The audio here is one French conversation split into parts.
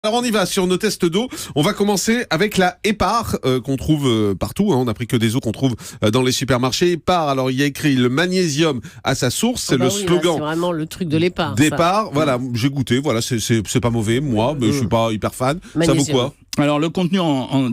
Alors on y va sur nos tests d'eau. On va commencer avec la Hépar qu'on trouve partout. On n'a pris que des eaux qu'on trouve dans les supermarchés. Hépar, alors il y a écrit le magnésium à sa source. C'est le slogan. C'est vraiment le truc de l'Hépar. D'Hépar, voilà. J'ai goûté. Voilà, c'est pas mauvais. Moi, mais je suis pas hyper fan. Magnésium. Ça vaut quoi? Alors le contenu en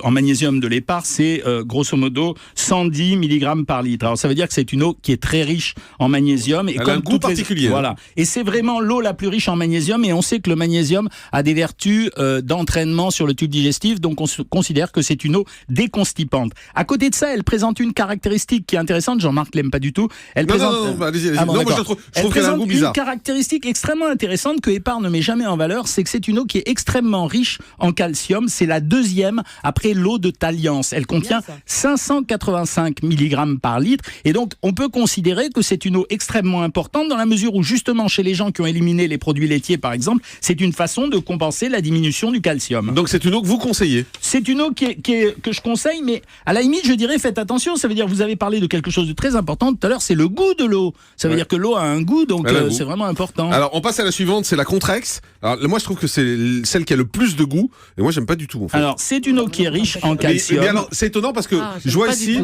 magnésium de l'Hépar, c'est grosso modo 110 mg par litre. Alors ça veut dire que c'est une eau qui est très riche en magnésium. Et elle a un goût particulier. Voilà. Et c'est vraiment l'eau la plus riche en magnésium. Et on sait que le magnésium a des vertus d'entraînement sur le tube digestif. Donc on considère que c'est une eau déconstipante. À côté de ça, elle présente une caractéristique qui est intéressante. Jean-Marc l'aime pas du tout. Elle présente... Non, allez-y. Ah bon, non, moi je trouve qu'elle a un goût bizarre. Une caractéristique extrêmement intéressante que Hépar ne met jamais en valeur, c'est que c'est une eau qui est extrêmement riche en calcium. C'est la deuxième après l'eau de Taliance. Elle contient 585 mg par litre. Et donc, on peut considérer que c'est une eau extrêmement importante dans la mesure où, justement, chez les gens qui ont éliminé les produits laitiers, par exemple, c'est une façon de compenser la diminution du calcium. Donc, c'est une eau que vous conseillez? C'est une eau que je conseille, mais à la limite, je dirais, faites attention. Ça veut dire, vous avez parlé de quelque chose de très important tout à l'heure, c'est le goût de l'eau. Ça veut dire que l'eau a un goût, donc c'est vraiment important. Alors, on passe à la suivante, c'est la Contrex. Alors, moi, je trouve que c'est celle qui a le plus de goût. Et moi, j'aime pas du tout, en fait. Alors, c'est une eau qui est riche en calcium. Mais alors, c'est étonnant parce que je vois ici,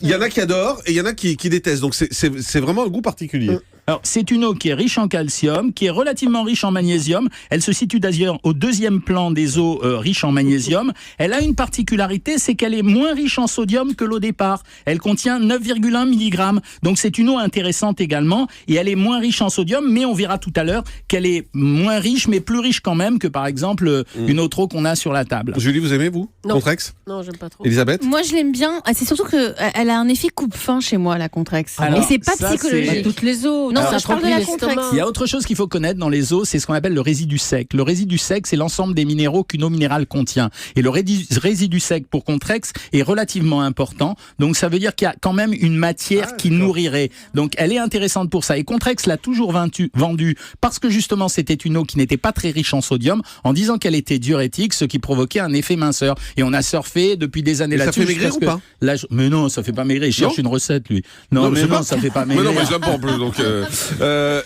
il y en a qui adorent et il y en a qui détestent. Donc, c'est vraiment un goût particulier. Alors, c'est une eau qui est riche en calcium, qui est relativement riche en magnésium. Elle se situe d'ailleurs au deuxième plan des eaux riches en magnésium. Elle a une particularité, c'est qu'elle est moins riche en sodium que l'eau d'Hépar. Elle contient 9,1 mg. Donc, c'est une eau intéressante également. Et elle est moins riche en sodium, mais on verra tout à l'heure qu'elle est moins riche, mais plus riche quand même que, par exemple, une autre eau qu'on a sur la table. Julie, vous aimez, vous, Contrex? Non, j'aime pas trop. Elisabeth? Moi, je l'aime bien. C'est surtout qu'elle a un effet coupe-faim chez moi, la Contrex. Et c'est pas psychologique. Toutes les eaux. Non, ça je parle de la Contrex. Il y a autre chose qu'il faut connaître dans les eaux, c'est ce qu'on appelle le résidu sec. Le résidu sec, c'est l'ensemble des minéraux qu'une eau minérale contient. Et le résidu sec pour Contrex est relativement important. Donc ça veut dire qu'il y a quand même une matière qui nourrirait. Donc elle est intéressante pour ça. Et Contrex l'a toujours vendue parce que justement c'était une eau qui n'était pas très riche en sodium, en disant qu'elle était diurétique, ce qui provoquait un effet minceur. Et on a surfé depuis des années là-dessus. Ça fait maigrir ou pas? Mais non, ça fait pas maigrir. Il cherche une recette, lui. Non, mais non, ça fait pas maigrir. Mais non, mais je l'aime pas en plus. Donc,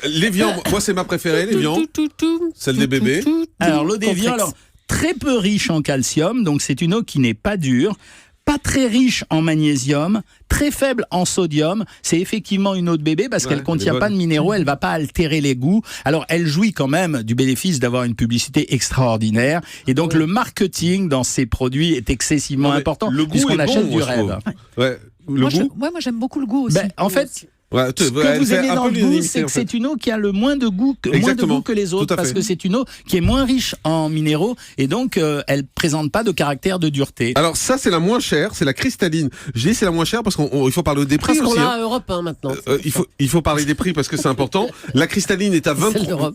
l'évian, moi c'est ma préférée, l'évian. Celle des bébés. Alors l'eau d'évian, très peu riche en calcium, donc c'est une eau qui n'est pas dure. Pas très riche en magnésium, très faible en sodium. C'est effectivement une eau de bébé parce qu'elle contient pas de minéraux, elle va pas altérer les goûts. Alors, elle jouit quand même du bénéfice d'avoir une publicité extraordinaire. Et donc, le marketing dans ces produits est excessivement important puisqu'on achète du rêve. Moi, j'aime beaucoup le goût aussi. En fait... ce que vous aimez dans le goût, c'est que c'est une eau qui a le moins de goût que les autres, parce que c'est une eau qui est moins riche en minéraux et donc elle présente pas de caractère de dureté. Alors ça, c'est la moins chère, c'est la cristalline. Je dis c'est la moins chère parce qu'il faut parler des prix aussi. Parce qu'on l'a à Europe maintenant. Il faut parler des prix parce que c'est important. La cristalline est à 23.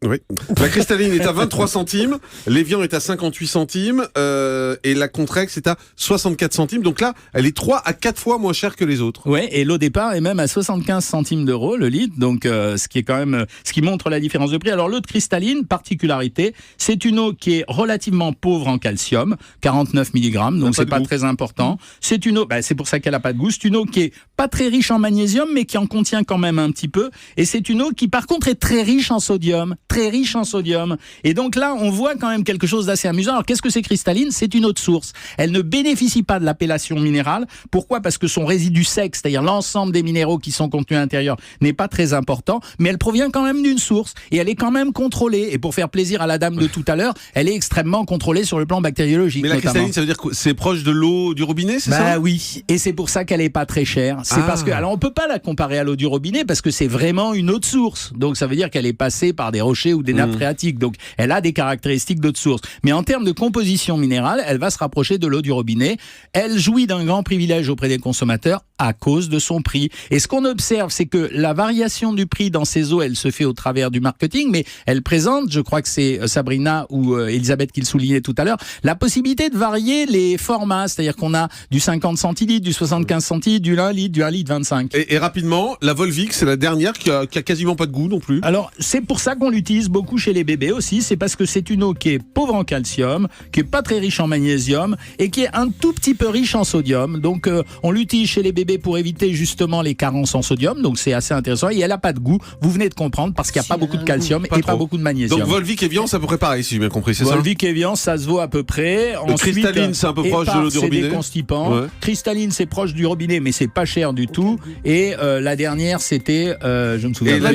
Oui. La cristalline est à 23 centimes, l'évian est à 58 centimes et la Contrex est à 64 centimes. Donc là, elle est 3 à 4 fois moins chère que les autres. Ouais, et l'eau d'Hépar est même à 75 centimes d'euros le litre, donc ce qui est quand même ce qui montre la différence de prix. Alors l'eau de cristalline, particularité, c'est une eau qui est relativement pauvre en calcium, 49 mg, donc c'est pas très important. C'est une eau, c'est pour ça qu'elle a pas de goût. C'est une eau qui est pas très riche en magnésium, mais qui en contient quand même un petit peu. Et c'est une eau qui par contre est très riche en sodium. Très riche en sodium. Et donc là, on voit quand même quelque chose d'assez amusant. Alors, qu'est-ce que c'est cristalline? C'est une eau de source. Elle ne bénéficie pas de l'appellation minérale. Pourquoi? Parce que son résidu sec, c'est-à-dire l'ensemble des minéraux qui sont contenus à l'intérieur, n'est pas très important, mais elle provient quand même d'une source. Et elle est quand même contrôlée. Et pour faire plaisir à la dame de tout à l'heure, elle est extrêmement contrôlée sur le plan bactériologique. Mais la cristalline, ça veut dire que c'est proche de l'eau du robinet, c'est ça? Oui. Et c'est pour ça qu'elle est pas très chère. C'est parce que, alors on peut pas la comparer à l'eau du robinet parce que c'est vraiment une eau de source. Donc ça veut dire qu'elle est passée par des rochers ou des nappes phréatiques. Donc, elle a des caractéristiques d'eau de source. Mais en termes de composition minérale, elle va se rapprocher de l'eau du robinet. Elle jouit d'un grand privilège auprès des consommateurs à cause de son prix. Et ce qu'on observe, c'est que la variation du prix dans ces eaux, elle se fait au travers du marketing, mais elle présente, je crois que c'est Sabrina ou Elisabeth qui le soulignait tout à l'heure, la possibilité de varier les formats. C'est-à-dire qu'on a du 50 centilitres, du 75 centilitres, du 1 litre, du 1 litre 25. Et rapidement, la Volvic, c'est la dernière qui a quasiment pas de goût non plus. Alors, c'est pour ça qu'on l'utilise. l'utilise beaucoup chez les bébés aussi, c'est parce que c'est une eau qui est pauvre en calcium, qui est pas très riche en magnésium et qui est un tout petit peu riche en sodium. Donc on l'utilise chez les bébés pour éviter justement les carences en sodium, donc c'est assez intéressant et elle a pas de goût, vous venez de comprendre, parce qu'il n'y a pas beaucoup de calcium et pas beaucoup de magnésium. Donc Volvic et Evian, c'est à peu près pareil, si j'ai bien compris, c'est ça? Volvic et Evian, ça se vaut à peu près. Ensuite, cristalline, c'est un peu proche de l'eau du robinet. C'est déconstipant. Ouais. Cristalline, c'est proche du robinet, mais c'est pas cher du tout. Et la dernière, c'était, je me souviens pas.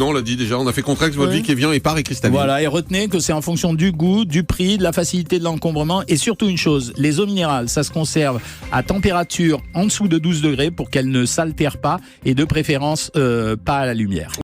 Non, on l'a dit déjà, on a fait Contrex, Volvic, Evian, Épar et cristalline. Voilà, et retenez que c'est en fonction du goût, du prix, de la facilité de l'encombrement et surtout une chose, les eaux minérales, ça se conserve à température en dessous de 12 degrés pour qu'elles ne s'altèrent pas et de préférence pas à la lumière.